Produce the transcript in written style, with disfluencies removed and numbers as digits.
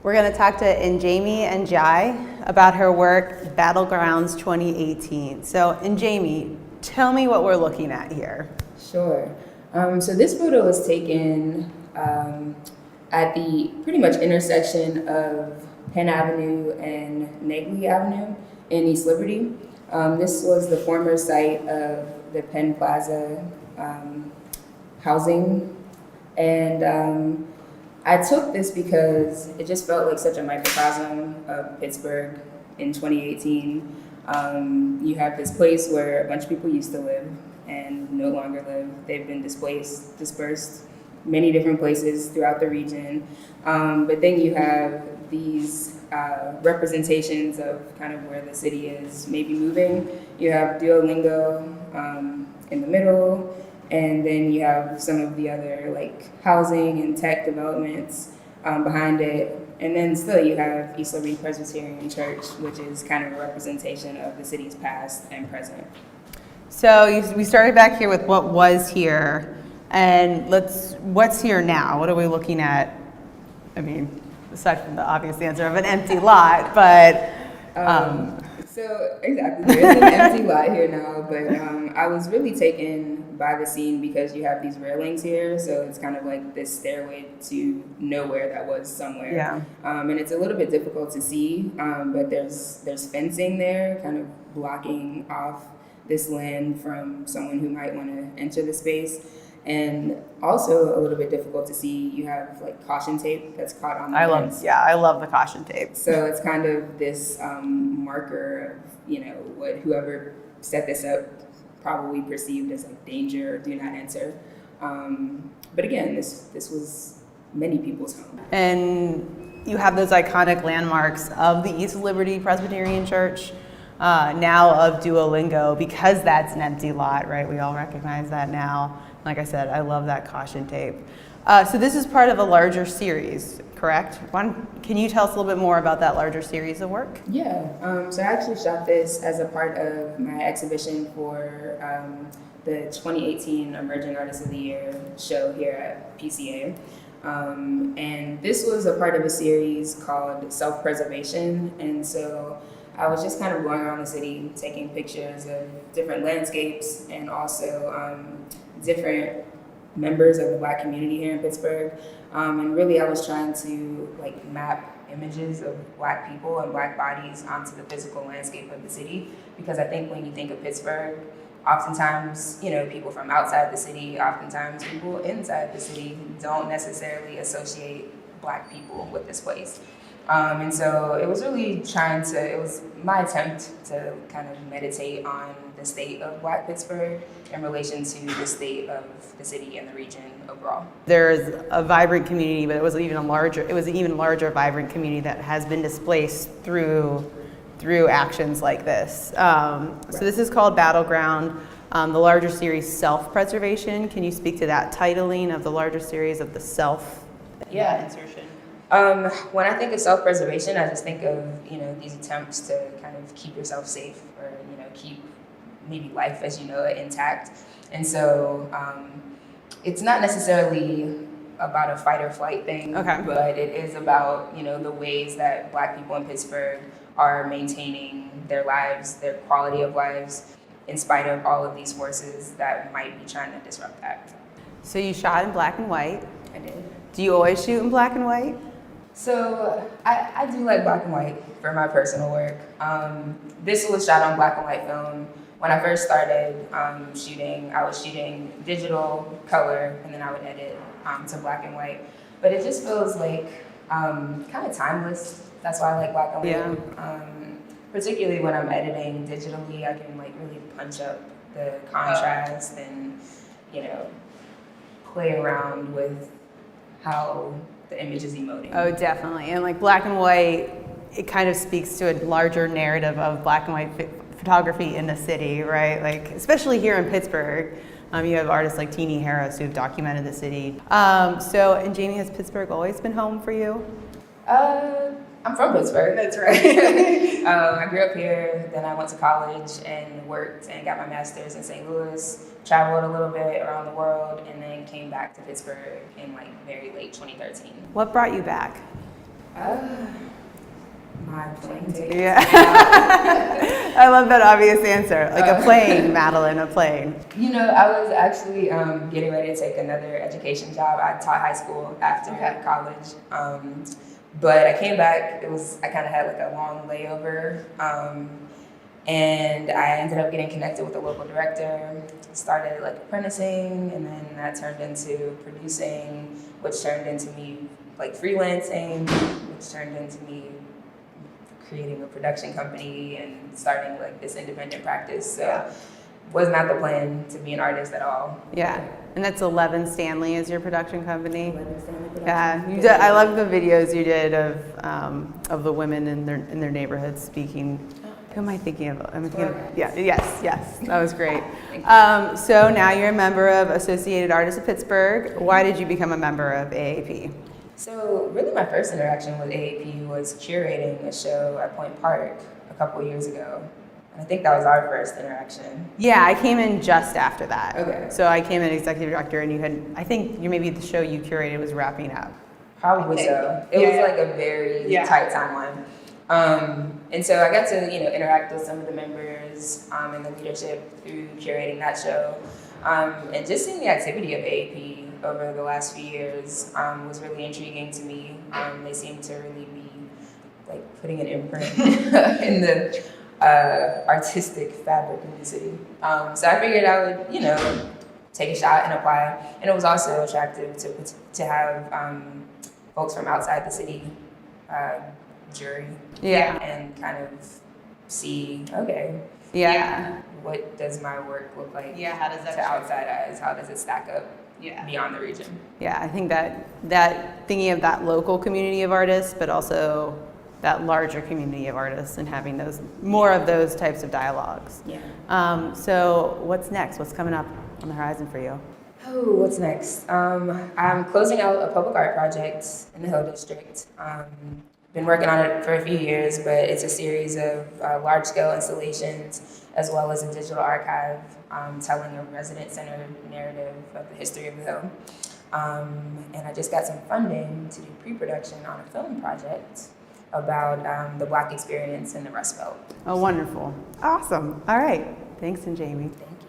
We're going to talk to Njaimeh Njie about her work, Battlegrounds 2018. So Njaimeh, tell me what we're looking at here. Sure. So this photo was taken at the pretty much intersection of Penn Avenue and Negley Avenue in East Liberty. This was the former site of the Penn Plaza housing. And I took this because it just felt like such a microcosm of Pittsburgh in 2018. You have this place where a bunch of people used to live and no longer live. They've been dispersed many different places throughout the region. But then you have these representations of kind of where the city is maybe moving. You have Duolingo in the middle, and then you have some of the other like housing and tech developments behind it. And then still you have East Liberty Presbyterian Church, which is kind of a representation of the city's past and present. So we started back here with what was here, and what's here now? What are we looking at? I mean, aside from the obvious answer of an empty lot, but So exactly, there's an empty lot here now, but I was really taken by the scene because you have these railings here, so it's kind of like this stairway to nowhere that was somewhere. Yeah. And it's a little bit difficult to see, but there's fencing there, kind of blocking off this land from someone who might want to enter the space. And also a little bit difficult to see, you have like caution tape that's caught on the fence. I love the caution tape. So it's kind of this marker of, what whoever set this up probably perceived as like danger, do not enter. But again, this was many people's home. And you have those iconic landmarks of the East Liberty Presbyterian Church, now of Duolingo, because that's an empty lot, right? We all recognize that now. Like I said, I love that caution tape. So this is part of a larger series, correct? Can you tell us a little bit more about that larger series of work? Yeah, so I actually shot this as a part of my exhibition for the 2018 Emerging Artist of the Year show here at PCA. And this was a part of a series called Self-Preservation. And so I was just kind of going around the city, taking pictures of different landscapes and also different members of the Black community here in Pittsburgh. And really I was trying to like map images of Black people and Black bodies onto the physical landscape of the city. Because I think when you think of Pittsburgh, oftentimes, people from outside the city, oftentimes people inside the city don't necessarily associate Black people with this place. And so it was really it was my attempt to kind of meditate on the state of Black Pittsburgh in relation to the state of the city and the region overall. There's a vibrant community, but it was an even larger vibrant community that has been displaced through actions like this. So this is called Battleground. The larger series, Self-Preservation. Can you speak to that titling of the larger series of the self insertion? When I think of self-preservation, I just think of, these attempts to kind of keep yourself safe or, keep maybe life as you know it intact. And so it's not necessarily about a fight or flight thing, okay, but it is about, the ways that Black people in Pittsburgh are maintaining their lives, their quality of lives, in spite of all of these forces that might be trying to disrupt that. So you shot in black and white. I did. Do you always shoot in black and white? So I do like black and white for my personal work. This was shot on black and white film. When I first started shooting, I was shooting digital, color, and then I would edit to black and white. But it just feels like kind of timeless. That's why I like black and white. Yeah. Particularly when I'm editing digitally, I can like really punch up the contrast and, play around with how the image is emoting. Oh, definitely. And like black and white, it kind of speaks to a larger narrative of black and white photography in the city, right? Like, especially here in Pittsburgh, you have artists like Teenie Harris who've documented the city. So, and Njaimeh, has Pittsburgh always been home for you? I'm from Pittsburgh. That's right. I grew up here, then I went to college and worked and got my master's in St. Louis, traveled a little bit around the world, and then came back to Pittsburgh in like very late 2013. What brought you back? My plane ticket. Yeah. I love that obvious answer. Like a plane, Madeline, a plane. You know, I was actually getting ready to take another education job. I taught high school after college. But I came back, I kind of had like a long layover. And I ended up getting connected with a local director, started like apprenticing, and then that turned into producing, which turned into me like freelancing, which turned into me creating a production company and starting like this independent practice. So was not the plan to be an artist at all. Yeah, and that's 11 Stanley is your production company. 11 Stanley Production. Yeah, you did, I love the videos you did of the women in their neighborhoods speaking. Who am I thinking of? Yes, that was great. So now you're a member of Associated Artists of Pittsburgh. Why did you become a member of AAP? So really my first interaction with AAP was curating a show at Point Park a couple of years ago. And I think that was our first interaction. Yeah, I came in just after that. Okay. So I came in executive director, and I think maybe the show you curated was wrapping up. Probably so. It was like a very tight timeline. And so I got to, interact with some of the members and the leadership through curating that show. And just seeing the activity of AAP over the last few years was really intriguing to me. They seem to really be like putting an imprint in the artistic fabric of the city. So I figured I would, take a shot and apply. And it was also attractive to have folks from outside the city jury. Yeah. And kind of see, okay. Yeah. What does my work look like How does that to outside eyes? How does it stack up beyond the region? Yeah, I think that thinking of that local community of artists, but also that larger community of artists and having more of those types of dialogues. Yeah. So what's next? What's coming up on the horizon for you? Oh, what's next? I'm closing out a public art project in the Hill District. Been working on it for a few years, but it's a series of large-scale installations as well as a digital archive telling a resident-centered narrative of the history of the Hill. And I just got some funding to do pre-production on a film project about the Black experience in the Rust Belt. Oh, wonderful. Awesome. All right. Thanks, Njaimeh. Thank you.